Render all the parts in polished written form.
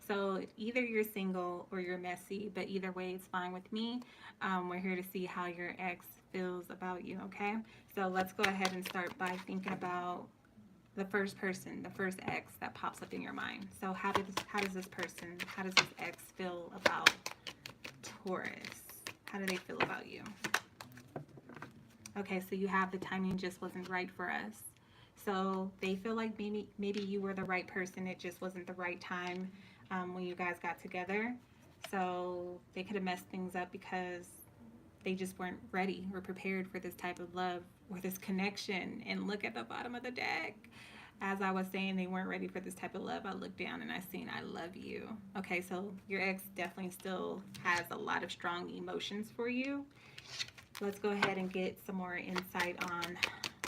So either you're single or you're messy, but either way, it's fine with me. We're here to see how your ex feels about you, okay? So let's go ahead and start by thinking about the first person, the first ex that pops up in your mind. So how does this person, how does this ex feel about Taurus? How do they feel about you? Okay, so you have the timing just wasn't right for us. So they feel like maybe you were the right person. It just wasn't the right time when you guys got together. So they could have messed things up because they just weren't ready or prepared for this type of love or this connection. And look at the bottom of the deck. As I was saying, they weren't ready for this type of love. I looked down and I seen I love you. Okay, so your ex definitely still has a lot of strong emotions for you. Let's go ahead and get some more insight on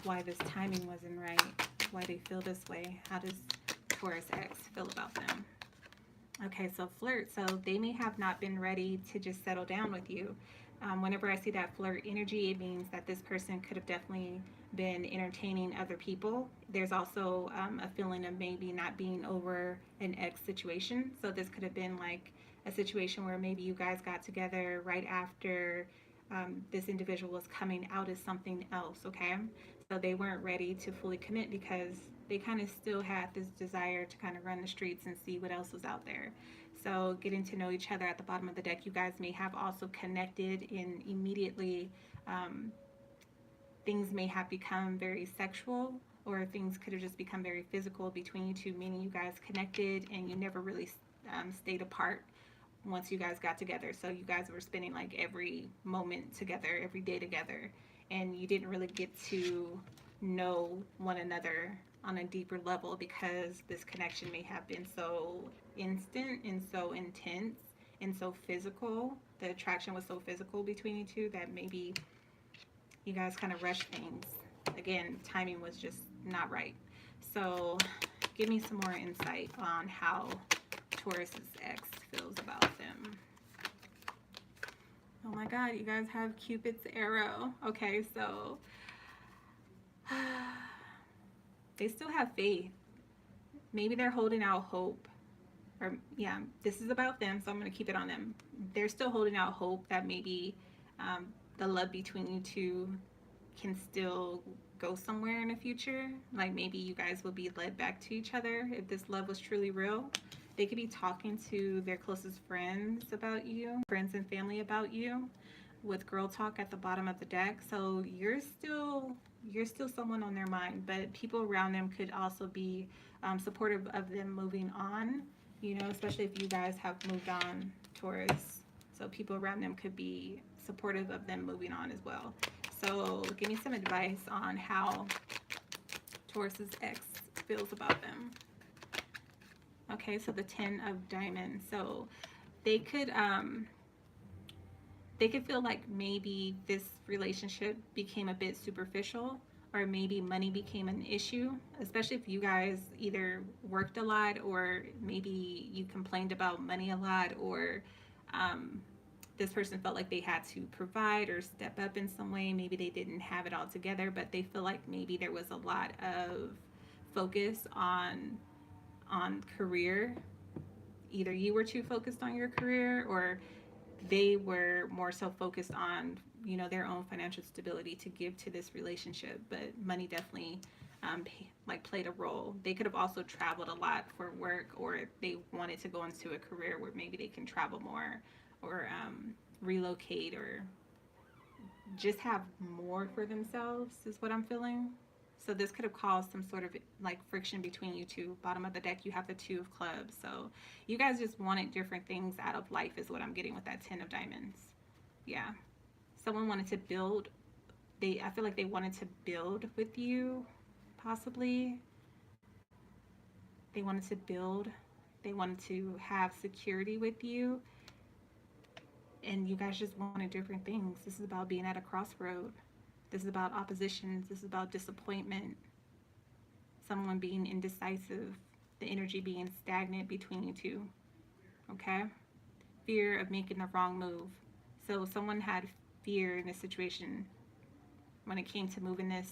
why this timing wasn't right, why they feel this way. How does Taurus X feel about them? Okay, so flirt. So they may have not been ready to just settle down with you. Whenever I see that flirt energy, it means that this person could have definitely been entertaining other people. There's also a feeling of maybe not being over an ex situation. So this could have been like a situation where maybe you guys got together right after this individual was coming out as something else, okay? So they weren't ready to fully commit because they kind of still had this desire to kind of run the streets and see what else was out there. So getting to know each other at the bottom of the deck, you guys may have also connected and immediately um, things may have become very sexual, or things could have just become very physical between you two, meaning you guys connected and you never really stayed apart once you guys got together. So you guys were spending like every moment together, every day together, and you didn't really get to know one another on a deeper level because this connection may have been so instant and so intense and so physical. The attraction was so physical between you two that maybe you guys kind of rushed things. Again, timing was just not right. So give me some more insight on how Taurus's ex feels about them. Oh my God, you guys have Cupid's arrow. Okay, so they still have faith. Maybe they're holding out hope. Or, yeah, this is about them, so I'm going to keep it on them. They're still holding out hope that maybe the love between you two can still go somewhere in the future. Like maybe you guys will be led back to each other if this love was truly real. They could be talking to their closest friends about you, friends and family about you, with girl talk at the bottom of the deck. So you're still someone on their mind, but people around them could also be supportive of them moving on. You know, especially if you guys have moved on, Taurus. So people around them could be supportive of them moving on as well. So give me some advice on how Taurus's ex feels about them. Okay, so the 10 of diamonds. So they could they could feel like maybe this relationship became a bit superficial, or maybe money became an issue, especially if you guys either worked a lot, or maybe you complained about money a lot, or this person felt like they had to provide or step up in some way. Maybe they didn't have it all together, but they feel like maybe there was a lot of focus on career. Either you were too focused on your career, or they were more so focused on, you know, their own financial stability to give to this relationship. But money definitely like played a role. They could have also traveled a lot for work, or they wanted to go into a career where maybe they can travel more, or relocate, or just have more for themselves is what I'm feeling. So this could have caused some sort of like friction between you two. Bottom of the deck, you have the 2 of clubs. So you guys just wanted different things out of life is what I'm getting with that 10 of diamonds. Yeah. Someone wanted to build. I feel like they wanted to build with you, possibly. They wanted to build. They wanted to have security with you. And you guys just wanted different things. This is about being at a crossroad. This is about oppositions. This is about disappointment. Someone being indecisive. The energy being stagnant between you two. Okay? Fear of making the wrong move. So someone had fear in this situation when it came to moving this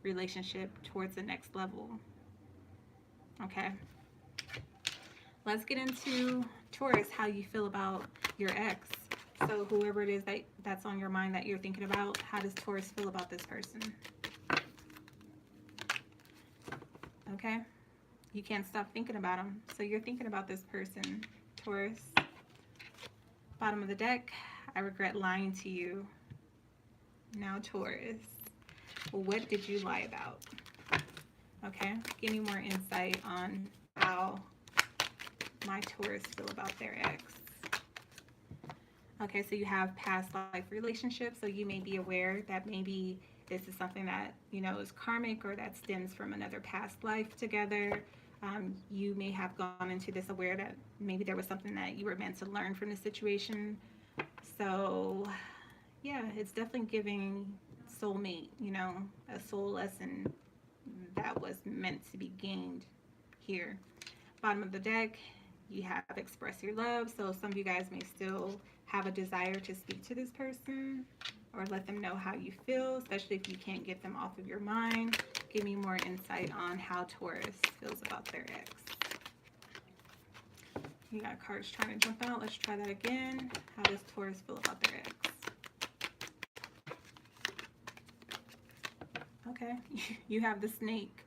relationship towards the next level. Okay? let's get into Taurus, how you feel about your ex. So whoever it is that's on your mind that you're thinking about, how does Taurus feel about this person? Okay, you can't stop thinking about them. So you're thinking about this person, Taurus. Bottom of the deck, I regret lying to you. Now Taurus, what did you lie about? Okay, give me more insight on how my Taurus feel about their ex. Okay, so you have past life relationships, so you may be aware that maybe this is something that, you know, is karmic or that stems from another past life together. You may have gone into this aware that maybe there was something that you were meant to learn from the situation. So, yeah, it's definitely giving soulmate, you know, a soul lesson that was meant to be gained here. Bottom of the deck, you have express your love. So some of you guys may still have a desire to speak to this person or let them know how you feel, especially if you can't get them off of your mind. Give me more insight on how Taurus feels about their ex. You got cards trying to jump out. Let's try that again. How does Taurus feel about their ex? Okay, you have the snake.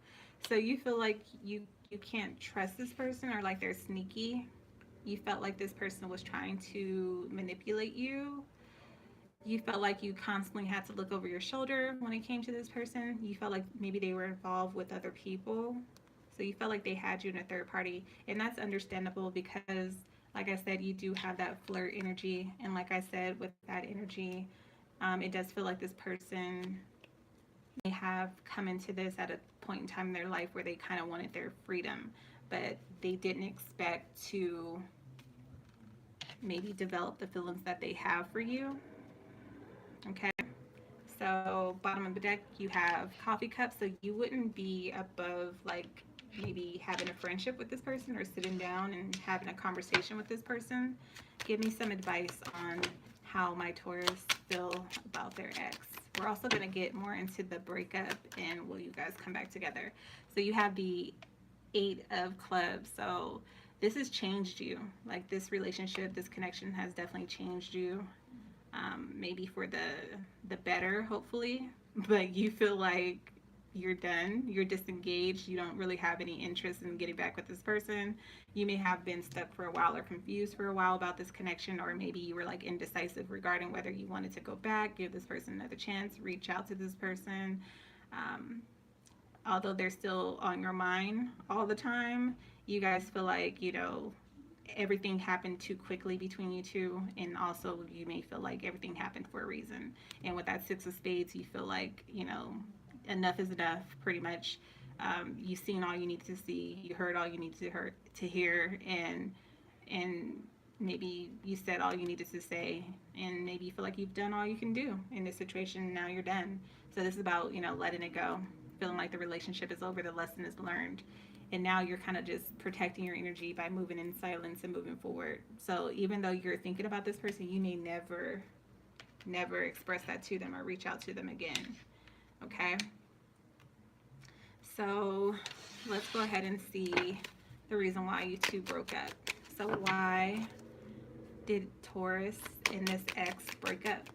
So you feel like you can't trust this person, or like they're sneaky. You felt like this person was trying to manipulate you. You felt like you constantly had to look over your shoulder when it came to this person. You felt like maybe they were involved with other people. So you felt like they had you in a third party. And that's understandable because, like I said, you do have that flirt energy. And like I said, with that energy, it does feel like this person may have come into this at a point in time in their life where they kind of wanted their freedom, but they didn't expect to maybe develop the feelings that they have for you. Okay, so bottom of the deck, you have coffee cups, so you wouldn't be above like maybe having a friendship with this person or sitting down and having a conversation with this person. Give me some advice on how my Taurus feel about their ex. We're also going to get more into the breakup and will you guys come back together. So you have the 8 of clubs. So this has changed you. Like this relationship, this connection has definitely changed you. Maybe for the better, hopefully. But you feel like you're done. You're disengaged. You don't really have any interest in getting back with this person. You may have been stuck for a while or confused for a while about this connection, or maybe you were like indecisive regarding whether you wanted to go back, give this person another chance, reach out to this person. Although they're still on your mind all the time, you guys feel like, you know, everything happened too quickly between you two, and also you may feel like everything happened for a reason. And with that 6 of spades, you feel like, you know, enough is enough, pretty much. You've seen all you need to see, you heard all you need to hear, and maybe you said all you needed to say, and maybe you feel like you've done all you can do in this situation. Now you're done. So this is about, you know, letting it go, feeling like the relationship is over, the lesson is learned, and now you're kind of just protecting your energy by moving in silence and moving forward. So even though you're thinking about this person, you may never express that to them or reach out to them again. Okay, so let's go ahead and see the reason why you two broke up. So why did Taurus and this ex break up?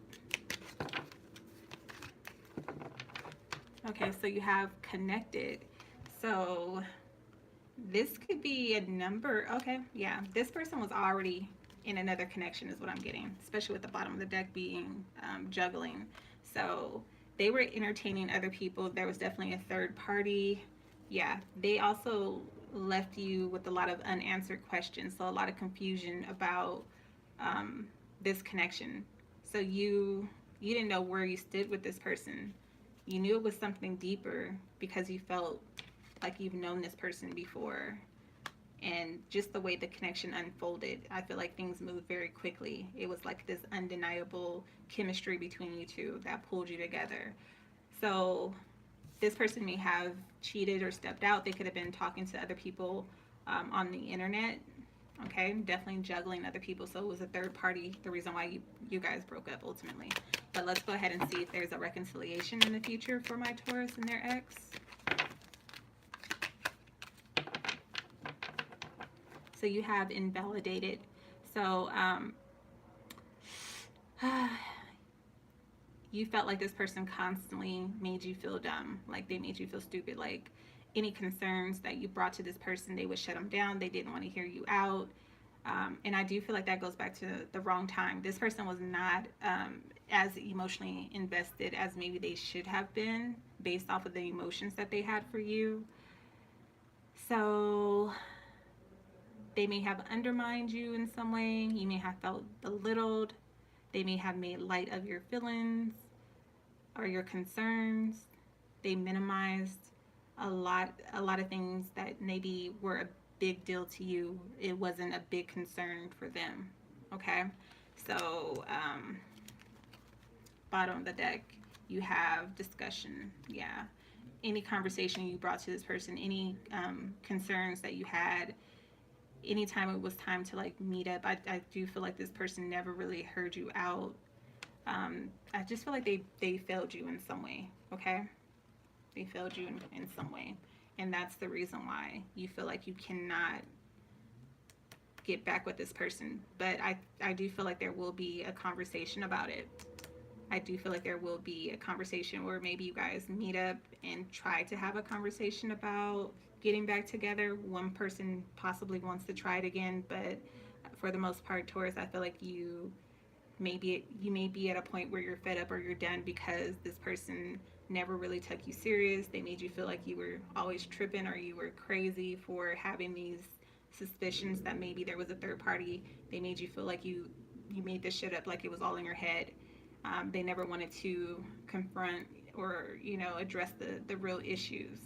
Okay, so you have connected. So this could be a number. Okay, yeah, this person was already in another connection is what I'm getting, especially with the bottom of the deck being juggling. So they were entertaining other people. There was definitely a third party. Yeah, they also left you with a lot of unanswered questions, so a lot of confusion about this connection. So you didn't know where you stood with this person. You knew it was something deeper because you felt like you've known this person before, and just the way the connection unfolded, I feel like things moved very quickly. It was like this undeniable chemistry between you two that pulled you together. So this person may have cheated or stepped out. They could have been talking to other people on the internet. Okay, definitely juggling other people. So it was a third party, the reason why you guys broke up ultimately. But let's go ahead and see if there's a reconciliation in the future for my Taurus and their ex. So you have invalidated. So you felt like this person constantly made you feel dumb, like they made you feel stupid, like any concerns that you brought to this person, they would shut them down. They didn't want to hear you out. And I do feel like that goes back to the wrong time. This person was not as emotionally invested as maybe they should have been based off of the emotions that they had for you. So they may have undermined you in some way. You may have felt belittled. They may have made light of your feelings or your concerns. They minimized a lot of things that maybe were a big deal to you. It wasn't a big concern for them. Okay? So, bottom of the deck, you have discussion. Yeah. Any conversation you brought to this person, any concerns that you had, anytime it was time to like meet up, I do feel like this person never really heard you out. I just feel like they failed you in some way. Okay? They failed you in some way. And that's the reason why you feel like you cannot get back with this person. But I do feel like there will be a conversation about it. I do feel like there will be a conversation where maybe you guys meet up and try to have a conversation about getting back together. One person possibly wants to try it again, but for the most part, Taurus, I feel like you may be at a point where you're fed up or you're done because this person never really took you serious. They made you feel like you were always tripping or you were crazy for having these suspicions that maybe there was a third party. They made you feel like you made this shit up, like it was all in your head. They never wanted to confront or address the real issues.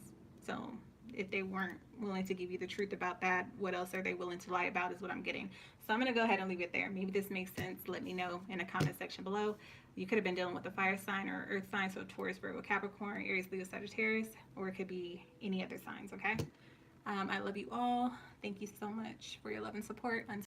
So if they weren't willing to give you the truth about that, what else are they willing to lie about is what I'm getting. So I'm going to go ahead and leave it there. Maybe this makes sense. Let me know in the comment section below. You could have been dealing with a fire sign or earth sign, so Taurus, Virgo, Capricorn, Aries, Leo, Sagittarius, or it could be any other signs, okay? I love you all. Thank you so much for your love and support. Until